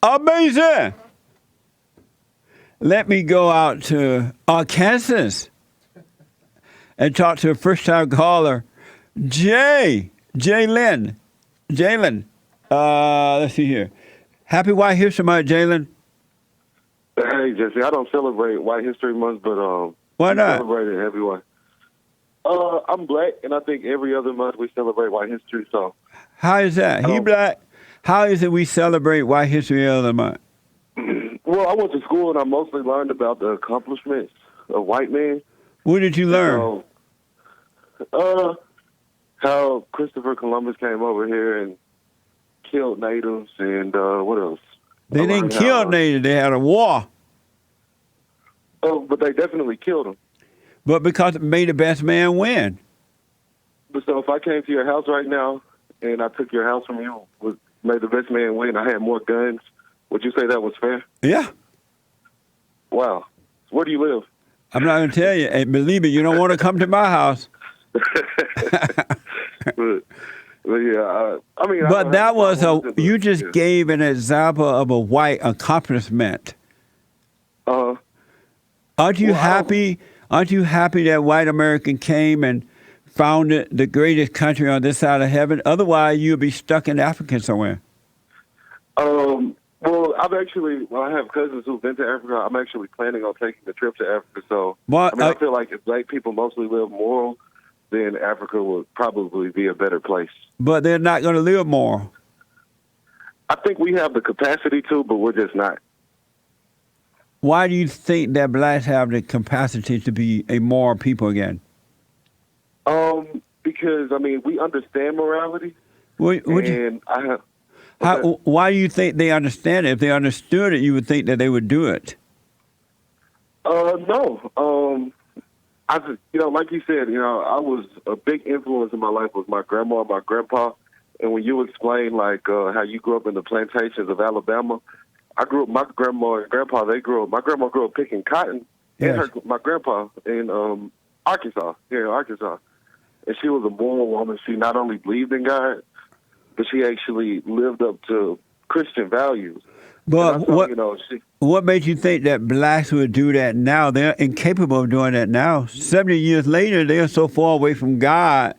Amazing. Let me go out to Kansas and talk to a first-time caller, Jaylin. Jaylin. Let's see here. Happy White History Month, Jaylin. Hey, Jesse, I don't celebrate White History Month, but Why not? celebrate it every one. I'm black, and I think every other month we celebrate White History. So, How is that? He black. How is it we celebrate White History every month? well, I went to school, and I mostly learned about the accomplishments of white men. What did you learn? So, how Christopher Columbus came over here and killed natives, and what else? They didn't kill natives. They had a war. Oh, but they definitely killed them. But because it made the best man win. But so if I came to your house right now and I took your house from you, made the best man win, I had more guns, would you say that was fair? Yeah. Wow. Where do you live? I'm not going to tell you. And believe me, you don't want to come to my house. but yeah, I mean. But that was you just gave an example of a white accomplishment. Aren't you happy? Aren't you happy that white American came and founded the greatest country on this side of heaven? Otherwise, you'd be stuck in Africa somewhere. Well, I have cousins who've been to Africa. I'm actually planning on taking a trip to Africa. So, I feel like if black people mostly live moral, then Africa would probably be a better place. But they're not going to live moral. I think we have the capacity to, but we're just not. Why do you think that blacks have the capacity to be a moral people again? Because, I mean, we understand morality. Why do you think they understand it? If they understood it, you would think that they would do it. No. Like you said, I was a big influence in my life was my grandma and my grandpa. And when you explain, how you grew up in the plantations of Alabama, my grandma and grandpa, my grandma grew up picking cotton, yes. and my grandpa in Arkansas. And she was a moral woman. She not only believed in God, but she actually lived up to Christian values. But what made you think that blacks would do that now? They're incapable of doing that now. 70 years later, they're so far away from God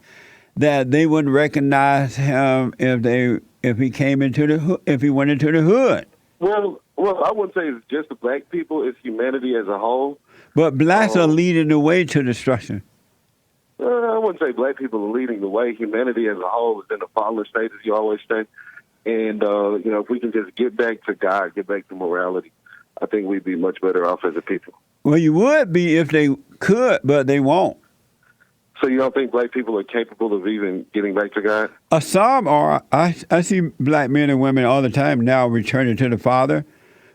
that they wouldn't recognize him if he came if he went into the hood. Well, I wouldn't say it's just the black people; it's humanity as a whole. But blacks are leading the way to destruction. I wouldn't say black people are leading the way. Humanity as a whole is in a fallen state, as you always say. And, if we can just get back to God, get back to morality, I think we'd be much better off as a people. Well, you would be if they could, but they won't. So you don't think black people are capable of even getting back to God? Some are. I see black men and women all the time now returning to the Father,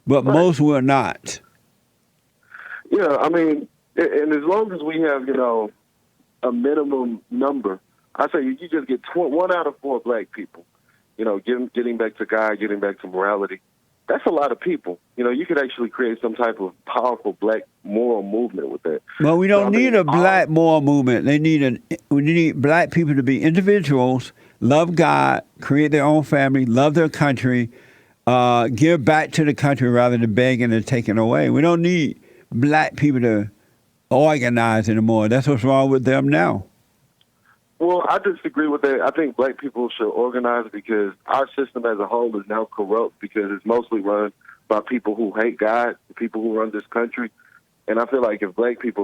but most will not. Yeah, I mean, and as long as we have, a minimum number, I say you just get 1 out of 4 black people, getting back to God, getting back to morality. That's a lot of people. You could actually create some type of powerful black moral movement with that. Well, we don't need a black moral movement. We need black people to be individuals, love God, create their own family, love their country, give back to the country rather than begging and taking away. We don't need black people to organize anymore. That's what's wrong with them now. Well, I disagree with that. I think black people should organize because our system as a whole is now corrupt because it's mostly run by people who hate God, the people who run this country. And I feel like if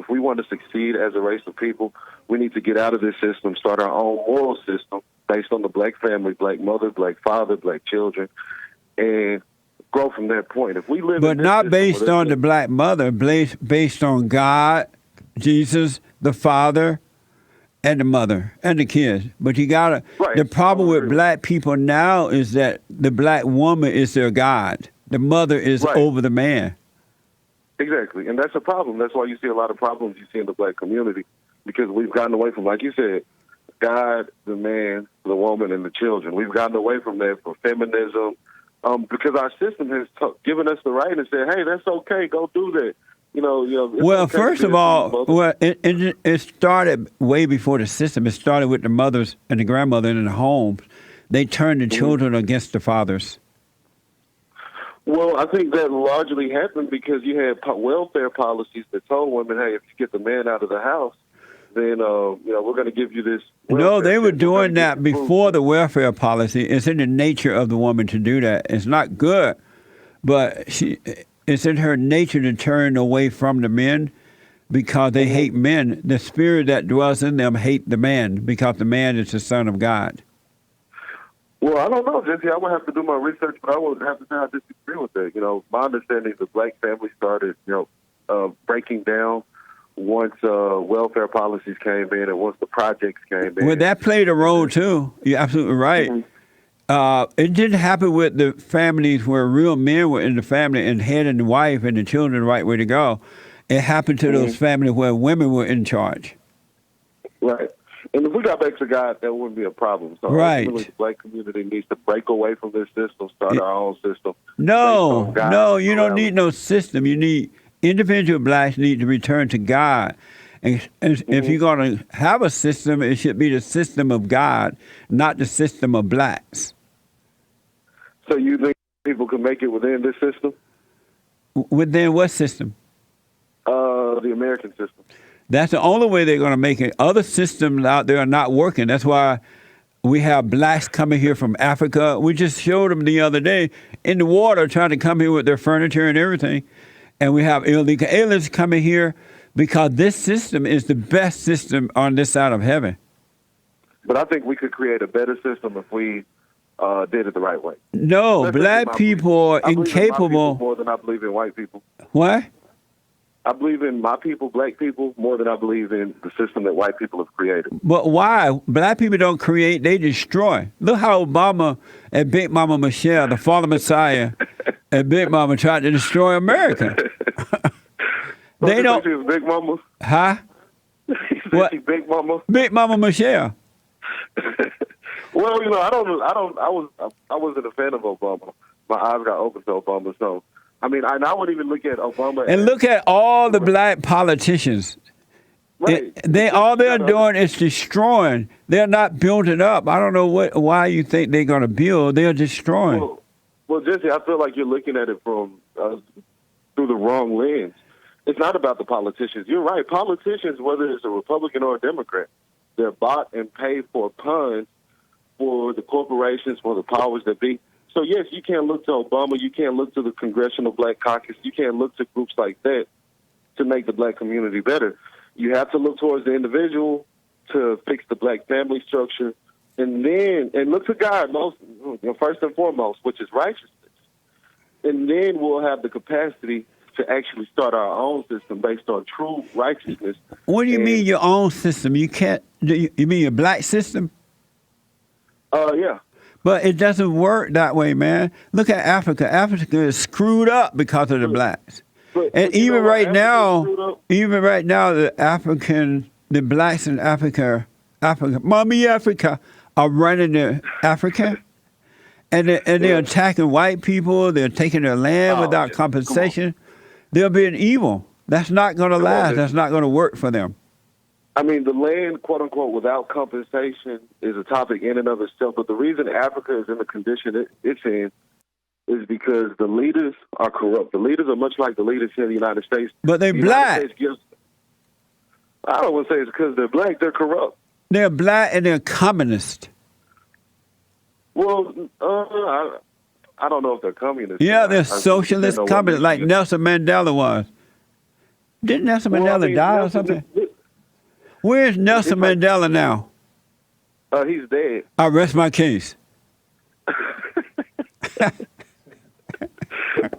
we want to succeed as a race of people, we need to get out of this system, start our own moral system based on the black family, black mother, black father, black children, and grow from that point. If we live, but not based on the black mother, based on God, Jesus, the Father, and the mother and the kids. But you gotta. Right. The problem with black people now is that the black woman is their God. The mother is over the man. Exactly, and that's a problem. That's why you see a lot of problems you see in the black community because we've gotten away from, like you said, God, the man, the woman, and the children. We've gotten away from that for feminism. Because our system has given us the right and said, "Hey, that's okay. Go do that." Well, okay, first of all, it started way before the system. It started with the mothers and the grandmother in the homes. They turned the children against the fathers. Well, I think that largely happened because you had welfare policies that told women, "Hey, if you get the man out of the house, then we're going to give you this." No, Welfare they were check. We're gonna doing give that you food." before the welfare policy. It's in the nature of the woman to do that. It's not good, but it's in her nature to turn away from the men because they hate men. The spirit that dwells in them hate the man because the man is the son of God. Well, I don't know, Jesse. I would have to do my research, but I would have to say I disagree with that. My understanding is the black family started, breaking down once welfare policies came in and once the projects came in. Well, that played a role too. You're absolutely right. It didn't happen with the families where real men were in the family and heading the wife and the children the right way to go. It happened to those families where women were in charge. Right. And if we got back to God, that wouldn't be a problem. So Right. ultimately, the black community needs to break away from this system, start our own system. No, based on God no, and you don't morality. need no system. You need individual blacks need to return to God. And if you're going to have a system, it should be the system of God, not the system of blacks. So you think people can make it within this system? Within what system? The American system. That's the only way they're going to make it. Other systems out there are not working. That's why we have blacks coming here from Africa. We just showed them the other day in the water trying to come here with their furniture and everything. And we have illegal aliens coming here because this system is the best system on this side of heaven. But I think we could create a better system if we did it the right way. No, That's black just my people are belief. I believe in my people incapable. more than I believe in white people. What? I believe in my people, black people, more than I believe in the system that white people have created. But why? Black people don't create, they destroy. Look how Obama and Big Mama Michelle, the fallen Messiah, and Big Mama tried to destroy America. They don't. She was Big Mama. Huh? What? She Big Mama. Big Mama Michelle. Well, I wasn't a fan of Obama. My eyes got open to Obama, so I wouldn't even look at Obama. And look at all the black politicians. Right. All they're doing is destroying. They're not building up. I don't know why you think they're going to build. They're destroying. Well, Jesse, I feel like you're looking at it from through the wrong lens. It's not about the politicians. You're right. Politicians, whether it's a Republican or a Democrat, they're bought and paid for puns for the corporations, for the powers that be. So, yes, you can't look to Obama. You can't look to the Congressional Black Caucus. You can't look to groups like that to make the black community better. You have to look towards the individual to fix the black family structure, and look to God first and foremost, which is righteousness. And then we'll have the capacity to actually start our own system based on true righteousness. What do you mean your own system? You can't. You mean your black system? Yeah. But it doesn't work that way, man. Look at Africa. Africa is screwed up because of the blacks. And even right now, the blacks in Africa, mommy Africa, are running Africa. And they're attacking white people. They're taking their land without compensation. They're being evil. That's not going to last. That's not going to work for them. The land, quote unquote, without compensation is a topic in and of itself. But the reason Africa is in the condition it's in is because the leaders are corrupt. The leaders are much like the leaders here in the United States. But they're black. I don't want to say it's because they're black. They're corrupt. They're black and they're communist. Well, I don't know if they're communist. Yeah, they're socialist communist, like Nelson Mandela was. Didn't Nelson Mandela die or something? Where's Nelson Mandela now? He's dead. I rest my case.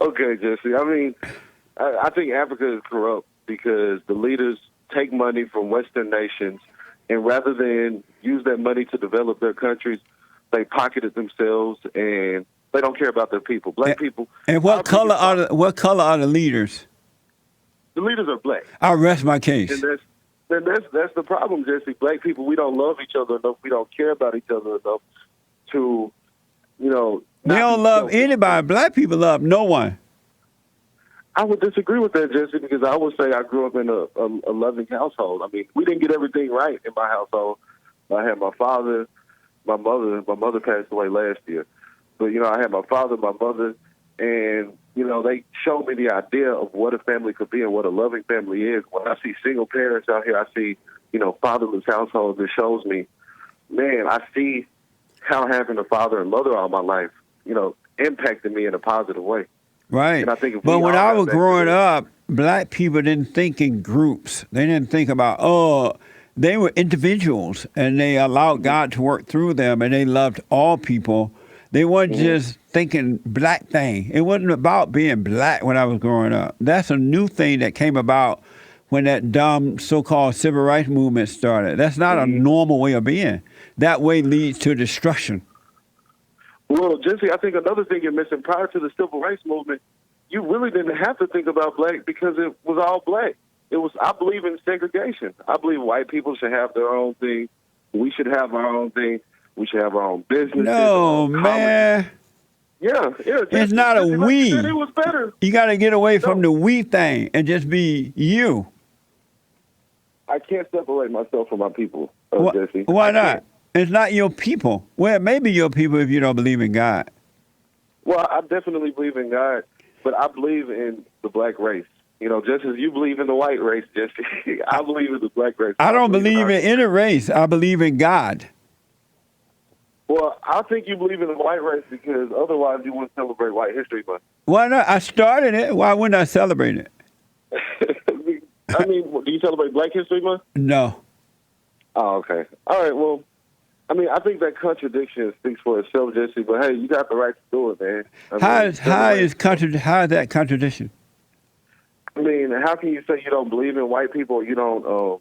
Okay, Jesse. I think Africa is corrupt because the leaders take money from Western nations, and rather than use that money to develop their countries, they pocket it themselves, and they don't care about their people. Black people. And what color are the leaders? The leaders are black. I rest my case. And that's the problem, Jesse. Black people, we don't love each other enough. We don't care about each other enough to, They don't love anybody. Black people love no one. I would disagree with that, Jesse, because I would say I grew up in a loving household. We didn't get everything right in my household. I had my father, my mother. My mother passed away last year. But, I had my father, my mother, and they showed me the idea of what a family could be and what a loving family is. When I see single parents out here, I see, fatherless households. It shows me, man, I see how having a father and mother all my life, impacted me in a positive way. Right. And I think if But we when all I got was back to growing that, up, black people didn't think in groups. They didn't think about, they were individuals and they allowed God to work through them and they loved all people. They weren't just thinking black thing. It wasn't about being black when I was growing up. That's a new thing that came about when that dumb so-called civil rights movement started. That's not a normal way of being. That way leads to destruction. well, Jesse, I think another thing you're missing prior to the civil rights movement, you really didn't have to think about black because it was all black. I believe in segregation. I believe white people should have their own thing. We should have our own thing. We should have our own businesses. No, man. Yeah. It's not a Jesse, like you said, we. it was better. You got to get away from No. the we thing and just be you. I can't separate myself from my people, Jesse. Why I not? can't. It's not your people. Well, it may be your people if you don't believe in God. Well, I definitely believe in God, but I believe in the black race. Just as you believe in the white race, Jesse, I believe in the black race. I don't believe our- in any race. I believe in God. Well, I think you believe in the white race because otherwise you wouldn't celebrate White History Month. Why not? I started it. Why wouldn't I celebrate it? I mean, do you celebrate Black History Month? No. Oh, okay. All right, well, I think that contradiction speaks for itself, Jesse, but hey, you got the right to do it, man. How is that contradiction? I mean, how can you say you don't believe in white people? You don't,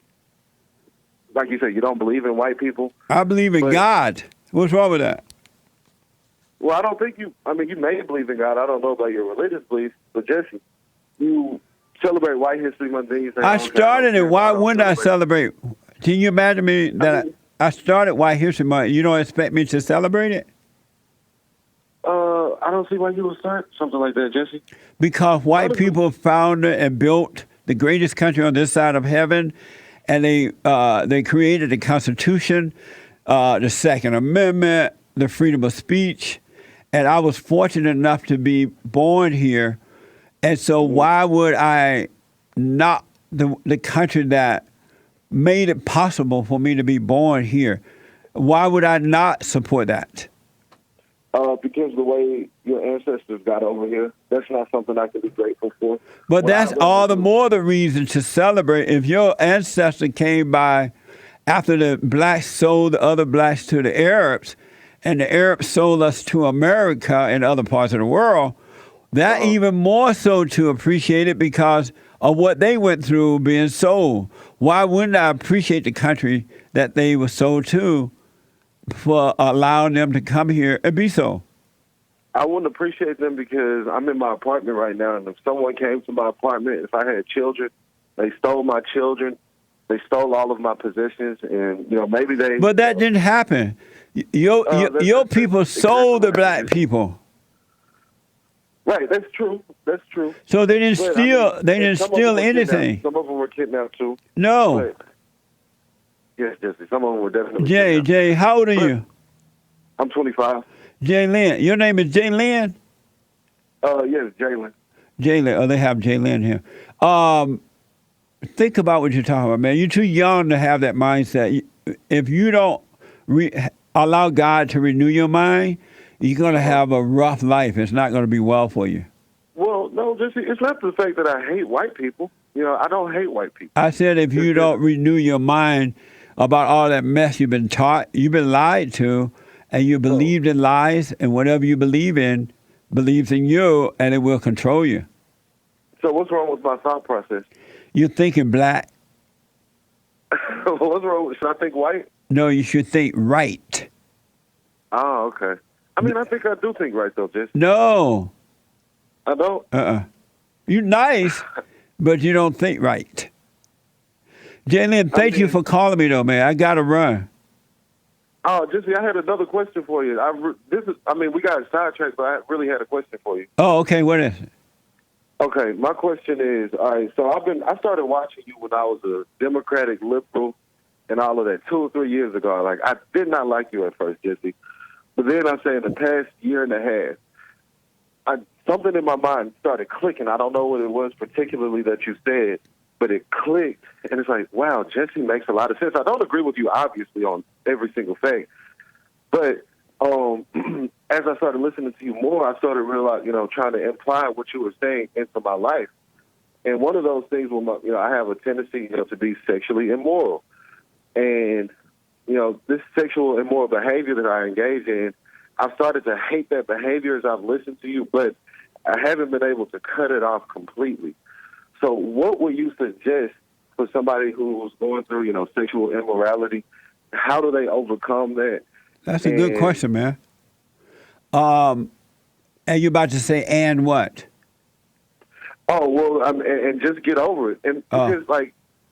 like you said, you don't believe in white people? I believe in But- God. What's wrong with that? Well, I don't think you may believe in God. I don't know about your religious beliefs, but Jesse, you celebrate White History Month, then you say, I okay, started don't it. care, Why don't wouldn't I celebrate? Can you imagine me that I started White History Month? You don't expect me to celebrate it? I don't see why you would start something like that, Jesse. Because white people founded and built the greatest country on this side of heaven, and they created the Constitution, the Second Amendment, the freedom of speech, and I was fortunate enough to be born here, and so why would I not the country that made it possible for me to be born here? Why would I not support that? Because the way your ancestors got over here, that's not something I can be grateful for. But Well, that's I love all it the too. more the reason to celebrate. If your ancestor came by after the blacks sold the other blacks to the Arabs, and the Arabs sold us to America and other parts of the world, that even more so to appreciate it because of what they went through being sold. Why wouldn't I appreciate the country that they were sold to for allowing them to come here and be sold? I wouldn't appreciate them because I'm in my apartment right now, and if someone came to my apartment, if I had children, they stole my children, they stole all of my possessions, and maybe they. But that didn't happen. Your people sold the black people. Right, that's true. That's true. So they didn't But, steal. They and didn't some of steal them were kidnapped. anything. Some of them were kidnapped too. No. But, yes, Jesse. Some of them were definitely. Jay, kidnapped. how old are you? I'm 25. Jaylin. Your name is Jaylin? Yes, Jaylin. Jaylin. Oh, they have Jaylin here. Think about what you're talking about, man. You're too young to have that mindset. If you don't allow God to renew your mind, you're going to have a rough life. It's not going to be well for you. Well, no, Jesse. It's not the fact that I hate white people. I don't hate white people. I said if you don't renew your mind about all that mess you've been taught, you've been lied to, and you believed in lies, and whatever you believe in believes in you, and it will control you. So what's wrong with my thought process? You're thinking black. What's wrong? Should I think white? No, you should think right. Oh, okay. I mean, I think I do think right, though, Jesse. No. I don't. You're nice, but you don't think right. Jaylin, thank you for calling me, though, man. I got to run. Oh, Jesse, I had another question for you. We got sidetracked, but I really had a question for you. Oh, okay. What is it? Okay, my question is, all right, so I started watching you when I was a Democratic liberal and all of that 2 or 3 years ago. Like, I did not like you at first, Jesse. But then I say in the past year and a half, something in my mind started clicking. I don't know what it was particularly that you said, but it clicked. And it's like, wow, Jesse makes a lot of sense. I don't agree with you, obviously, on every single fact. But as I started listening to you more, I started realizing, trying to imply what you were saying into my life. And one of those things was, I have a tendency, to be sexually immoral. And, this sexual immoral behavior that I engage in, I've started to hate that behavior as I've listened to you, but I haven't been able to cut it off completely. So what would you suggest for somebody who's going through, sexual immorality? How do they overcome that? That's a good question, man. And you're about to say, and what? Oh, well, and just get over it. And because,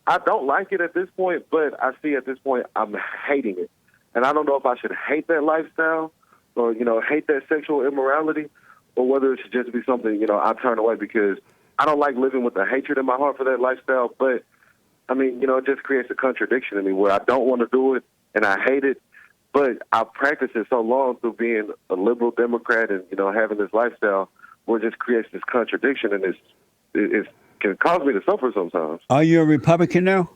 I don't like it at this point, but I see at this point I'm hating it. And I don't know if I should hate that lifestyle or, hate that sexual immorality, or whether it should just be something, I turn away, because I don't like living with the hatred in my heart for that lifestyle. But, it just creates a contradiction in me where I don't want to do it and I hate it. But I've practiced it so long through being a liberal Democrat and, having this lifestyle where it just creates this contradiction, and it can cause me to suffer sometimes. Are you a Republican now?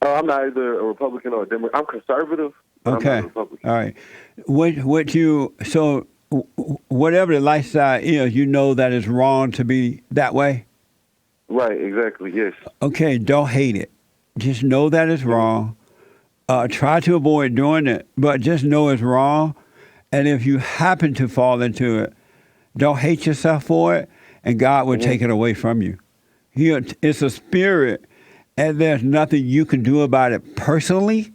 I'm not either a Republican or a Democrat. I'm conservative. Okay. I'm not a Republican. All right. So whatever the lifestyle is, that it's wrong to be that way? Right, exactly, yes. Okay, don't hate it. Just know that it's wrong. Try to avoid doing it, but just know it's wrong. And if you happen to fall into it, don't hate yourself for it, and God will take it away from you. It's a spirit, and there's nothing you can do about it personally,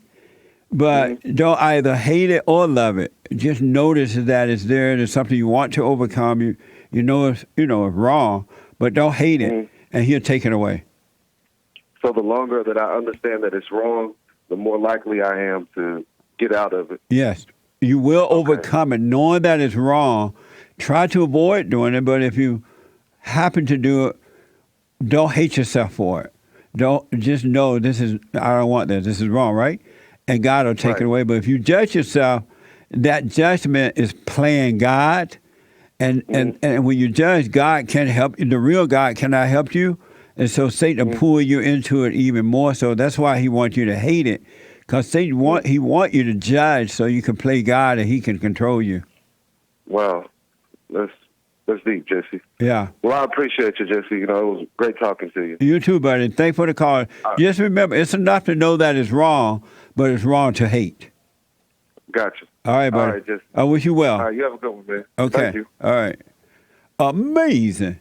but don't either hate it or love it. Just notice that it's there, and it's something you want to overcome. You know it's wrong, but don't hate it, and He'll take it away. So the longer that I understand that it's wrong, the more likely I am to get out of it. Yes. You will overcome it. Knowing that it's wrong, try to avoid doing it, but if you happen to do it, don't hate yourself for it. Just know I don't want this. This is wrong, right? And God will take it away. But if you judge yourself, that judgment is playing God. And when you judge, God can't help you. The real God cannot help you. And so Satan will pull you into it even more. So that's why he wants you to hate it. Because Satan want you to judge so you can play God and he can control you. Wow. That's deep, Jesse. Yeah. Well, I appreciate you, Jesse. It was great talking to you. You too, buddy. Thanks for the call. Just remember, it's enough to know that it's wrong, but it's wrong to hate. Gotcha. All right, buddy. All right, Jesse. I wish you well. All right, you have a good one, man. Okay. Thank you. All right. Amazing.